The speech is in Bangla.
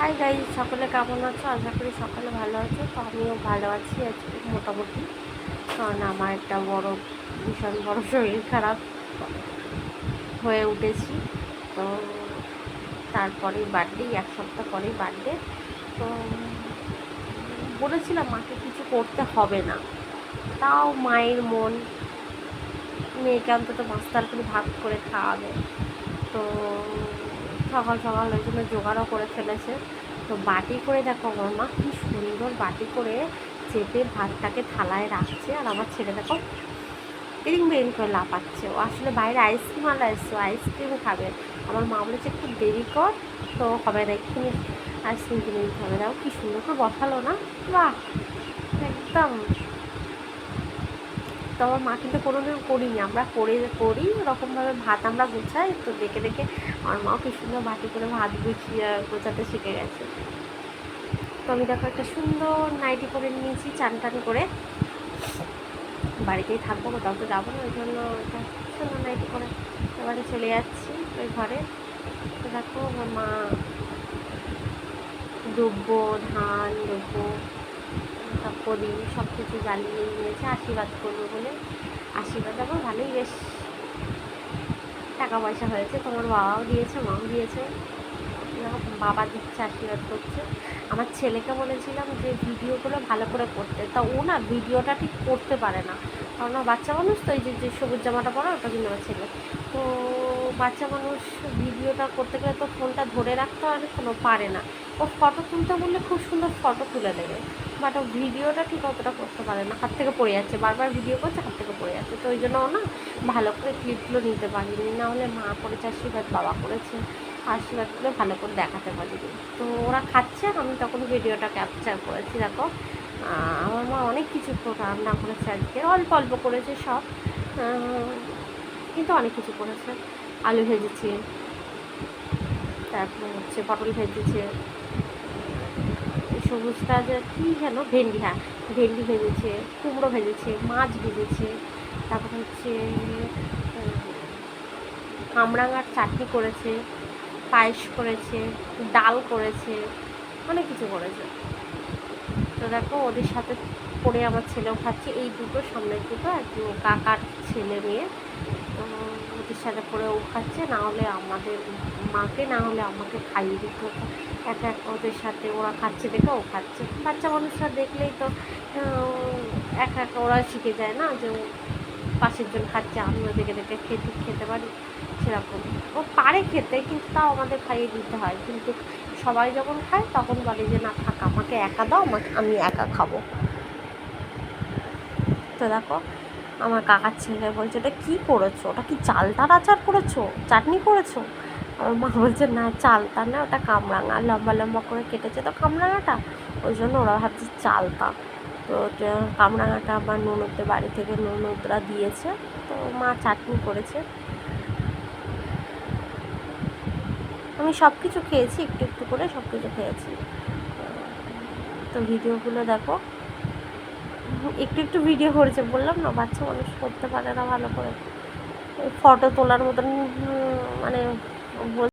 হাই গাইজ, সকলে কেমন আছো? আশা করি সকলে ভালো আছো। তো আমিও ভালো আছি আজকে মোটামুটি, কারণ আমার একটা ভীষণ বড় শরীর খারাপ হয়ে উঠেছি। তো তারপরেই বার্থডে, এক সপ্তাহ পরেই বার্থডে। তো বলেছিলাম মাকে কিছু করতে হবে না, তাও মায়ের মন, মেয়েকে অন্তত 5 তরকারি ভাগ করে খাওয়াবে। তো সকাল সকাল ওই জন্য জোগাড়ও করে ফেলেছে। তো বাটি করে দেখো আমার মা কী সুন্দর বাটি করে চেপে ভাতটাকে থালায় রাখছে, আর আমার ছেলে দেখো বেরিং বেরিং করে লাফাচ্ছে। ও আসলে বাইরে আইসক্রিম আলা এসছে, আইসক্রিম খাবে। আমার মা বলেছে একটু দেরি কর, তো হবে না, এক্ষুনি আইসক্রিম কিনে দিতে হবে। দেখো কী সুন্দর করে বসালো না, বাহ একদম। তো আমার মা কিন্তু কোনোদিন করিনি, আমরা করি ওরকমভাবে ভাত আমরা গোছাই, তো দেখে দেখে আমার মাও কি সুন্দর বাটি করে ভাত গোছাতে শিখে গেছে। তো আমি দেখো একটা সুন্দর নাইটি করে নিয়েছি, চান টান করে, বাড়িতেই থাকবো, কোথাও তো যাবো না, ওই জন্য একটা সুন্দর নাইটি করে এবারে চলে যাচ্ছি ওই ঘরে। তো দেখো আমার মা দ্রব্য ধান দ্রব্য প্রদীপ সব কিছু জ্বালিয়ে নিয়েছে আশীর্বাদ করবো বলে। আশীর্বাদ আমার ভালোই বেশ টাকা পয়সা হয়েছে, তোমার বাবাও দিয়েছে, মাও দিয়েছে, বাবা দিচ্ছে, আশীর্বাদ করছে। আমার ছেলেকে বলেছিলাম যে ভিডিওগুলো ভালো করে করতে, তা ও না ভিডিওটা ঠিক করতে পারে না, কারণ বাচ্চা মানুষ তো, এই যে সবুজ জামাটা পরা ওটা কিন্তু আমার ছেলে। তো বাচ্চা মানুষ ভিডিওটা করতে গেলে তো ফোনটা ধরে রাখতে আর কোনো পারে না। ও ফটো তুলতে বললে খুব সুন্দর ফটো তুলে দেবে, বাট ও ভিডিওটা ঠিক অতটা করতে পারে না, হাত থেকে পড়ে যাচ্ছে, বারবার ভিডিও করছে হাত থেকে পড়ে যাচ্ছে। তো ওই জন্য ও না ভালো করে ক্লিপগুলো নিতে পারিনি, নাহলে মা করেছে আশীর্বাদ, বাবা করেছে আশীর্বাদগুলো ভালো করে দেখাতে পারিনি। তো ওরা খাচ্ছে, আমি তখন ভিডিওটা ক্যাপচার করেছি। দেখো আমার মা অনেক কিছু রান্না করেছে আজকে, অল্প অল্প করেছে সব, কিন্তু অনেক কিছু করেছে। আলু ভেজেছে, তারপরে হচ্ছে পটল ভেজেছে, সবুজটা যে কী যেন ভেন্ডি, হ্যাঁ ভেন্ডি ভেজেছে, কুমড়ো ভেজেছে, মাছ ভেজেছে, তারপরে হচ্ছে কামরাঙার চাটনি করেছে, পায়েস করেছে, ডাল করেছে, অনেক কিছু করেছে। তো দেখো ওদের সাথে পড়ে আমার ছেলেও খাচ্ছে, এই দুটো সামনের দুটো একটু কাকার ছেলে মেয়ে, তো ওদের সাথে পড়ে ও খাচ্ছে, না হলে আমাদের মাকে না হলে আমাকে খাইয়ে দিত। একা এক ওদের সাথে ওরা খাচ্ছে দেখে ও খাচ্ছে, বাচ্চা মানুষরা দেখলেই তো একা একা ওরা শিখে যায় না যে পাশের জন খাচ্ছে আমিও দেখে দেখে খেতে পারি, সেরকম ও পারে খেতে, কিন্তু তাও আমাদের খাইয়ে দিতে হয়। কিন্তু সবাই যখন খায় তখন বলে যে না থাক, আমাকে একা দাও, আমি একা খাবো। তো দেখো আমার কাকার ছেলে বলছে ওটা কী করেছো, ওটা কি চালতার আচার করেছো, চাটনি করেছো? আমার মা বলছে না চালতা না, ওটা কামরাঙা, লম্বা লম্বা করে কেটেছে তো কামরাঙাটা, ওই জন্য ওরা ভাবছে চালতা। তো কামরাঙাটা আমার ননদদের বাড়ি থেকে ননদরা দিয়েছে, তো মা চাটনি করেছে। আমি সব কিছু খেয়েছি, একটু একটু করে সব কিছু খেয়েছি। তো ভিডিওগুলো দেখো, একটু একটু ভিডিও করেছে, বললাম না বাচ্চা মানুষ করতে পারে না ভালো করে, ফটো তোলার মতন, মানে